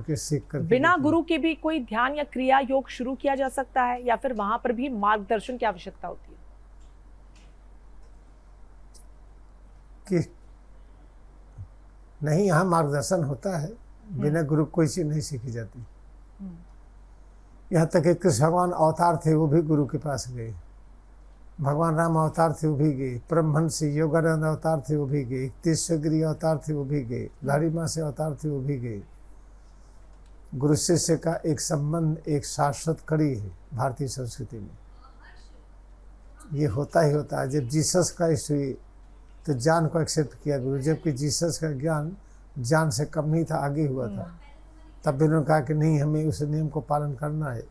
करके सीख करके बिना गुरु के भी कोई ध्यान या क्रिया योग शुरू किया जा सकता है, या फिर वहां पर भी मार्गदर्शन की आवश्यकता होती है? कि नहीं, यहाँ मार्गदर्शन होता है, बिना गुरु कोई चीज नहीं सीखी जाती। यहाँ तक कि कृष्ण भगवान अवतार थे, वो भी गुरु के पास गए। भगवान राम अवतार थे, वो भी गए। परमहंस योगानंद अवतार थे, वो भी गए। तीर्थगिरी अवतार थे, वो भी गए। लाड़ी माँ से अवतार थे, वो भी गए। गुरु शिष्य का एक संबंध, एक शाश्वत कड़ी है भारतीय संस्कृति में। ये होता ही होता है। जब जीसस क्राइस्ट हुई तो जान को एक्सेप्ट किया गुरु, जबकि जीसस का ज्ञान जान से कम नहीं था, आगे हुआ था। तब भी उन्होंने कहा कि नहीं, हमें उस नियम को पालन करना है,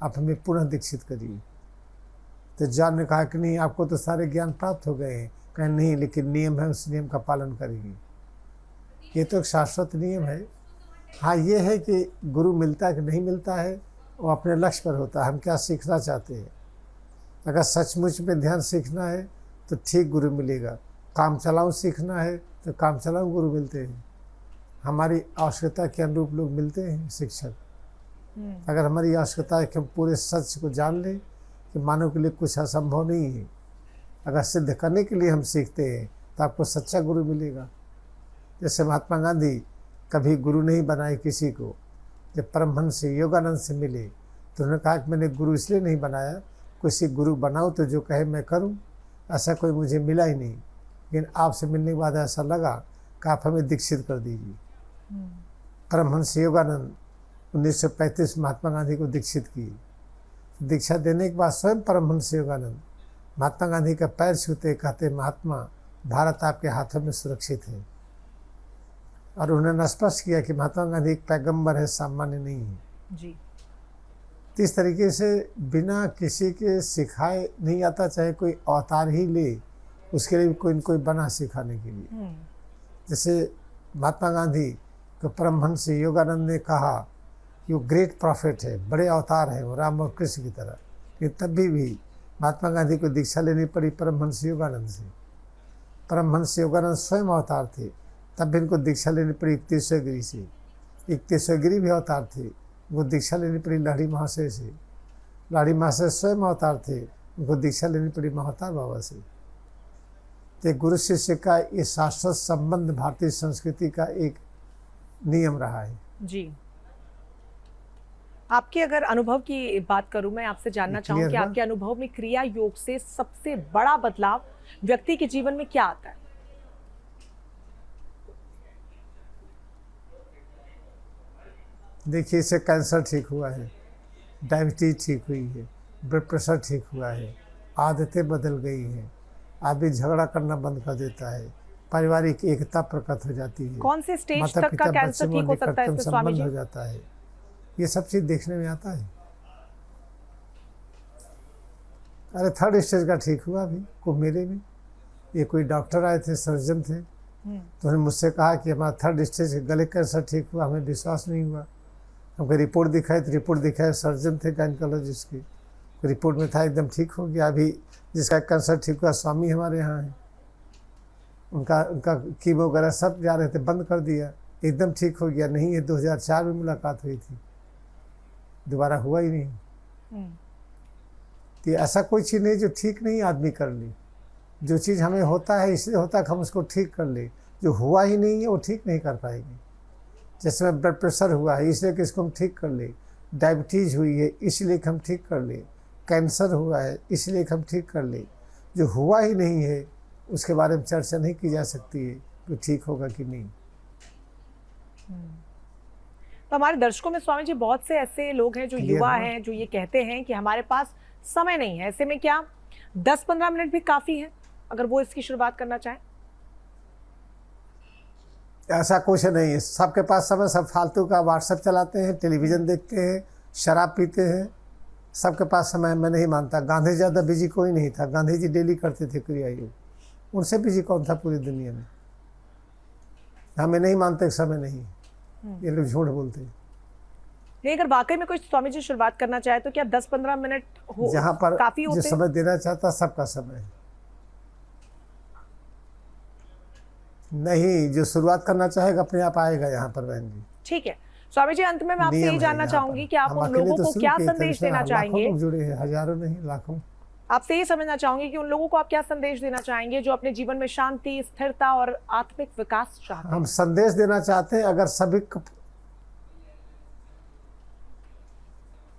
आप हमें पुनः दीक्षित करिए। तो जॉन ने कहा कि नहीं, आपको तो सारे ज्ञान प्राप्त हो गए हैं। कहें नहीं, लेकिन नियम है, उस नियम का पालन करेंगे। ये तो एक शाश्वत नियम है। हाँ, ये है कि गुरु मिलता है कि नहीं मिलता है, वो अपने लक्ष्य पर होता है, हम क्या सीखना चाहते हैं। अगर सचमुच में ध्यान सीखना है तो ठीक गुरु मिलेगा। काम चलाऊँ सीखना है तो काम चलाऊँ गुरु मिलते हैं। हमारी आवश्यकता के अनुरूप लोग मिलते हैं शिक्षक। अगर हमारी आवश्यकता है कि हम पूरे सच को जान लें कि मानव के लिए कुछ असंभव नहीं है, अगर सिद्ध करने के लिए हम सीखते हैं तो आपको सच्चा गुरु मिलेगा। जैसे महात्मा गांधी कभी गुरु नहीं बनाए किसी को। जब परमहंस से योगानंद से मिले तो उन्होंने कहा कि मैंने गुरु इसलिए नहीं बनाया, किसी गुरु बनाओ तो जो कहे मैं करूं, ऐसा कोई मुझे मिला ही नहीं। लेकिन आपसे मिलने के बाद ऐसा लगा कि आप हमें दीक्षित कर दीजिए। परमहंस योगानंद 1935 महात्मा गांधी को दीक्षित किए। दीक्षा देने के बाद स्वयं परमहंस योगानंद महात्मा गांधी का पैर छूते कहते, महात्मा, भारत आपके हाथों में सुरक्षित है। और उन्होंने स्पष्ट किया कि महात्मा गांधी एक पैगंबर है, सामान्य नहीं है जी। तो इस तरीके से बिना किसी के सिखाए नहीं आता, चाहे कोई अवतार ही ले, उसके लिए कोई न कोई बना सिखाने के लिए। जैसे महात्मा गांधी को परमहंस योगानंद ने कहा कि वो ग्रेट प्रॉफिट है, बड़े अवतार है वो, राम और कृष्ण की तरह। लेकिन तब भी महात्मा गांधी को दीक्षा लेनी पड़ी परमहंस योगानंद से। परमहंस योगानंद स्वयं अवतार थे, तब भी इनको दीक्षा लेनी पड़ी इक्तीसवें से। इक्तीसवें भी अवतार थे, उनको दीक्षा लेनी पड़ी लाड़ी महाशय से। लाड़ी महाशय स्वयं अवतार थे, उनको दीक्षा लेनी पड़ी महावतार बाबा से। तो गुरु शिष्य का ये शाश्वत संबंध भारतीय संस्कृति का एक नियम रहा है। जी। आपके अगर अनुभव की बात करूं, मैं आपसे जानना चाहूं कि आपके अनुभव में क्रिया योग से सबसे बड़ा बदलाव व्यक्ति के जीवन में क्या आता है? देखिए, इससे कैंसर ठीक हुआ है, डायबिटीज ठीक हुई है, ब्लड प्रेशर ठीक हुआ है, आदतें बदल गई हैं, आदमी झगड़ा करना बंद कर देता है, पारिवारिक एकता प्रकट हो जाती है। कौन से स्टेज तक का कैंसर ठीक हो सकता है स्वामी जी? हो जाता है। ये सब चीज देखने में आता है। अरे 3rd स्टेज का ठीक हुआ अभी कुंभ मेले में। ये कोई डॉक्टर आए थे, सर्जन थे, तो उन्होंने मुझसे कहा कि हमारा 3rd स्टेज गले कैंसर ठीक हुआ। हमें विश्वास नहीं हुआ। हमको रिपोर्ट दिखाई तो रिपोर्ट दिखाया, सर्जन थे गायनेकोलॉजिस्ट की, रिपोर्ट में था एकदम ठीक हो गया। अभी जिसका कैंसर ठीक हुआ स्वामी हमारे यहाँ है, उनका कीमो वगैरह सब जा रहे थे, बंद कर दिया, एकदम ठीक हो गया। नहीं, ये 2004 में मुलाकात हुई थी, दोबारा हुआ ही नहीं। तो ऐसा कोई चीज़ नहीं जो ठीक नहीं आदमी कर ले। जो चीज़ हमें होता है इसलिए होता है कि हम उसको ठीक कर ले, जो हुआ ही नहीं है वो ठीक नहीं कर पाएंगे। जैसे में ब्लड प्रेशर हुआ है इसलिए कि इसको हम ठीक कर ले, डायबिटीज़ हुई है इसलिए कि हम ठीक कर ले, कैंसर हुआ है इसलिए कि हम ठीक कर ले। जो हुआ ही नहीं है उसके बारे में चर्चा नहीं की जा सकती है कि ठीक होगा कि नहीं। तो हमारे दर्शकों में स्वामी जी बहुत से ऐसे लोग हैं जो युवा हैं, जो ये कहते हैं कि हमारे पास समय नहीं है। ऐसे में क्या 10-15 मिनट भी काफी है अगर वो इसकी शुरुआत करना चाहे? ऐसा कुछ नहीं है, सबके पास समय, सब फालतू का व्हाट्सएप चलाते हैं, टेलीविजन देखते हैं, शराब पीते हैं, सबके पास समय मैं नहीं मानता। गांधी जी ज़्यादा बिजी कोई नहीं था, गांधी जी डेली करते थे क्रिया योग, उनसे बिजी कौन था पूरी दुनिया में? हमें नहीं मानते समय नहीं, ये लोग झूठ बोलते हैं। नहीं, अगर वाकई में कोई स्वामी जी शुरुआत करना चाहे तो क्या 10-15 मिनट हो जहाँ पर काफी होते? जो समय देना चाहता सबका समय है। नहीं, जो शुरुआत करना चाहेगा अपने आप आएगा यहाँ पर बहन जी। ठीक है। स्वामी जी, अंत में मैं आपसे नियम ये है जानना यहाँ चाहूंगी पर। कि आप हम उन अकेले लोगों तो को शुरू क्या किए थे, संदेश इसमें देना लाखों चाहेंगे? लोग जुड़े हैं, हजारों नहीं लाखों। आपसे ये समझना चाहूंगी कि उन लोगों को आप क्या संदेश देना चाहेंगे जो अपने जीवन में शांति, स्थिरता और आत्मिक विकास चाहते हैं? हम संदेश देना चाहते हैं,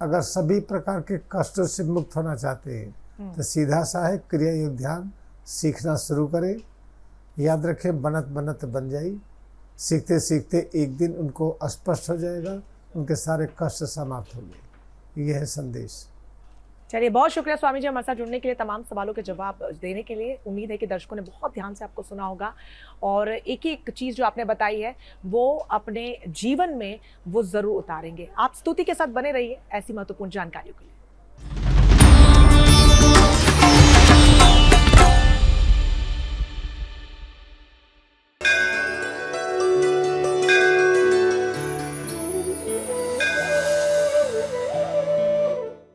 अगर सभी प्रकार के कष्टों से मुक्त होना चाहते हैं तो सीधा सा है, क्रिया योग ध्यान सीखना शुरू करें। याद रखें, बनत बनत बन जाई। सीखते सीखते एक दिन उनको स्पष्ट हो जाएगा, उनके सारे कष्ट समाप्त होंगे। ये है संदेश। चलिए, बहुत शुक्रिया स्वामी जी हमारे साथ जुड़ने के लिए, तमाम सवालों के जवाब देने के लिए। उम्मीद है कि दर्शकों ने बहुत ध्यान से आपको सुना होगा और एक एक चीज़ जो आपने बताई है वो अपने जीवन में वो ज़रूर उतारेंगे। आप स्तुति के साथ बने रहिए ऐसी महत्वपूर्ण जानकारियों के लिए।